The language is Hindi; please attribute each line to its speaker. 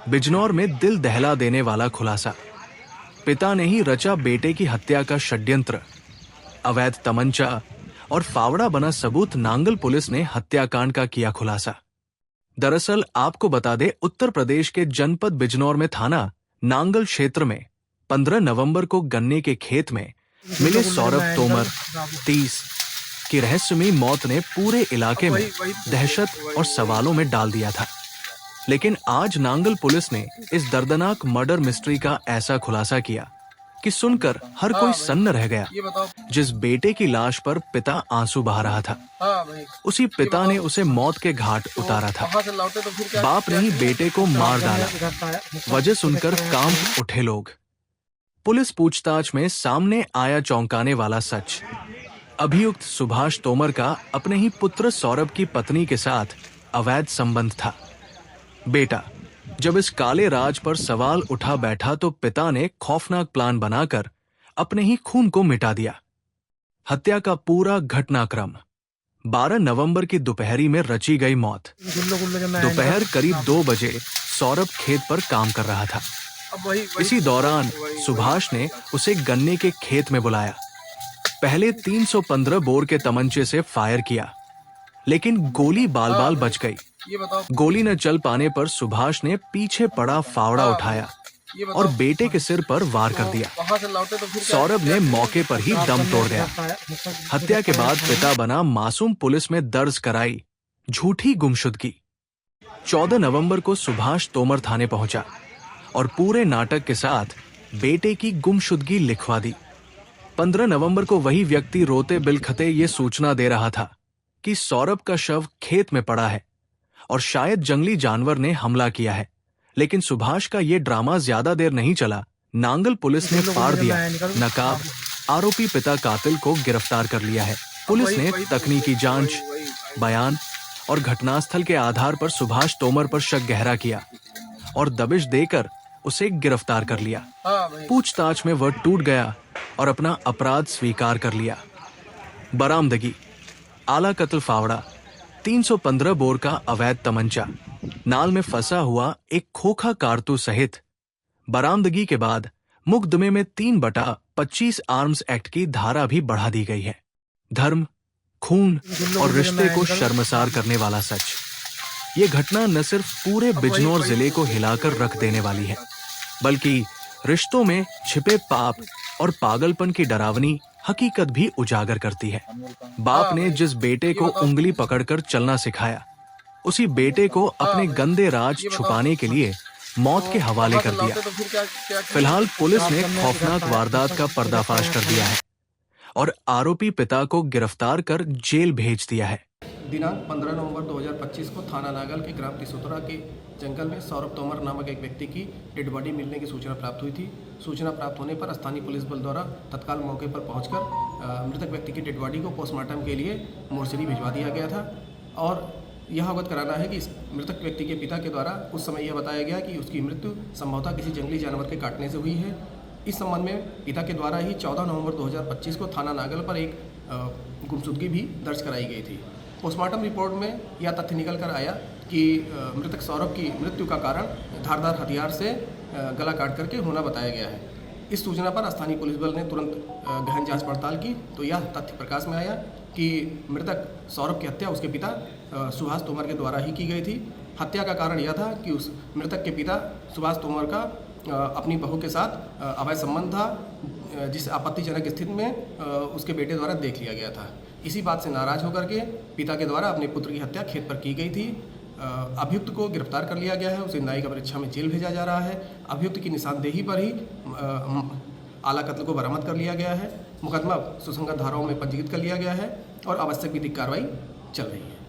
Speaker 1: बिजनौर में दिल दहला देने वाला खुलासा। पिता ने ही रचा बेटे की हत्या का षड्यंत्र। अवैध तमंचा और फावड़ा बना सबूत। नांगल पुलिस ने हत्याकांड का किया खुलासा। दरअसल आपको बता दें, उत्तर प्रदेश के जनपद बिजनौर में थाना नांगल क्षेत्र में 15 नवंबर को गन्ने के खेत में मिले सौरभ तोमर 30 की रहस्यमयी मौत ने पूरे इलाके में दहशत और सवालों में डाल दिया था। लेकिन आज नांगल पुलिस ने इस दर्दनाक मर्डर मिस्ट्री का ऐसा खुलासा किया कि सुनकर हर कोई सन्न रह गया। जिस बेटे की लाश पर पिता आंसू बहा रहा था, उसी पिता ने उसे मौत के घाट उतारा था। बाप ने ही बेटे को मार डाला। वजह सुनकर कांप उठे लोग। पुलिस पूछताछ में सामने आया चौंकाने वाला सच। अभियुक्त सुभाष तोमर का अपने ही पुत्र सौरभ की पत्नी के साथ अवैध संबंध था। बेटा जब इस काले राज पर सवाल उठा बैठा तो पिता ने खौफनाक प्लान बनाकर अपने ही खून को मिटा दिया। हत्या का पूरा घटनाक्रम 12 नवंबर की दोपहरी में रची गई मौत। दोपहर करीब 2 बजे सौरभ खेत पर काम कर रहा था। इसी दौरान सुभाष ने उसे गन्ने के खेत में बुलाया। पहले 315 बोर के तमंचे से फायर किया, लेकिन गोली बाल बाल बच गई। गोली न चल पाने पर सुभाष ने पीछे पड़ा फावड़ा उठाया और बेटे के सिर पर वार कर दिया। सौरभ ने मौके पर ही दम तोड़ दिया। हत्या के बाद पिता बना मासूम पुलिस में दर्ज कराई झूठी गुमशुदगी। 14 नवंबर को सुभाष तोमर थाने पहुंचा और पूरे नाटक के साथ बेटे की गुमशुदगी लिखवा दी। 15 नवंबर को वही व्यक्ति रोते बिलखते ये सूचना दे रहा था कि सौरभ का शव खेत में पड़ा है और शायद जंगली जानवर ने हमला किया है। लेकिन सुभाष का ये ड्रामा ज्यादा देर नहीं चला। नांगल पुलिस ने फाड़ दिया नकाब। आरोपी पिता कातिल को गिरफ्तार कर लिया है। पुलिस ने तकनीकी जांच, बयान और घटनास्थल के आधार पर सुभाष तोमर पर शक गहरा किया और दबिश देकर उसे गिरफ्तार कर लिया। पूछताछ में वह टूट गया और अपना अपराध स्वीकार कर लिया। बरामदगी: आला कत्ल फावड़ा, 315 बोर का अवैध तमंचा, नाल में फंसा हुआ एक खोखा कारतूस सहित। बरामदगी के बाद मुकदमे में 3/25 आर्म्स एक्ट की धारा भी बढ़ा दी गई है। धर्म, खून और रिश्ते को शर्मसार करने वाला सच। ये घटना न सिर्फ पूरे बिजनौर जिले को हिलाकर रख देने वाली है, बल्कि रिश्तों में छिपे पाप और पागलपन की डरावनी हकीकत भी उजागर करती है। बाप ने जिस बेटे को उंगली पकड़कर चलना सिखाया, उसी बेटे को अपने गंदे राज छुपाने के लिए मौत के हवाले कर दिया। फिलहाल पुलिस ने खौफनाक वारदात का पर्दाफाश कर दिया है और आरोपी पिता को गिरफ्तार कर जेल भेज दिया है।
Speaker 2: दिनांक 15 नवंबर 2025 को थाना नागल के ग्राम तिसोतरा के जंगल में सौरभ तोमर नामक एक व्यक्ति की डेड बॉडी मिलने की सूचना प्राप्त हुई थी। सूचना प्राप्त होने पर स्थानीय पुलिस बल द्वारा तत्काल मौके पर पहुंचकर मृतक व्यक्ति की डेड बॉडी को पोस्टमार्टम के लिए मोर्चरी भिजवा दिया गया था। और यह अवगत कराना है कि इस मृतक व्यक्ति के पिता के द्वारा उस समय यह बताया गया कि उसकी मृत्यु संभवतः किसी जंगली जानवर के काटने से हुई है। इस संबंध में पिता के द्वारा ही 14 नवंबर 2025 को थाना नागल पर एक गुमशुदगी भी दर्ज कराई गई थी। पोस्टमार्टम रिपोर्ट में यह तथ्य निकल कर आया कि मृतक सौरभ की मृत्यु का कारण धारदार हथियार से गला काट करके होना बताया गया है। इस सूचना पर स्थानीय पुलिस बल ने तुरंत गहन जांच पड़ताल की तो यह तथ्य प्रकाश में आया कि मृतक सौरभ की हत्या उसके पिता सुभाष तोमर के द्वारा ही की गई थी। हत्या का कारण यह था कि उस मृतक के पिता सुभाष तोमर का अपनी बहू के साथ अवैध संबंध था, जिस आपत्तिजनक स्थिति में उसके बेटे द्वारा देख लिया गया था। इसी बात से नाराज होकर के पिता के द्वारा अपने पुत्र की हत्या खेत पर की गई थी। अभियुक्त को गिरफ्तार कर लिया गया है, उसे न्यायिक परीक्षा में जेल भेजा जा रहा है। अभियुक्त की निशानदेही पर ही आला कत्ल को बरामद कर लिया गया है। मुकदमा सुसंगत धाराओं में पंजीकृत कर लिया गया है और आवश्यक विधिक कार्रवाई चल रही है।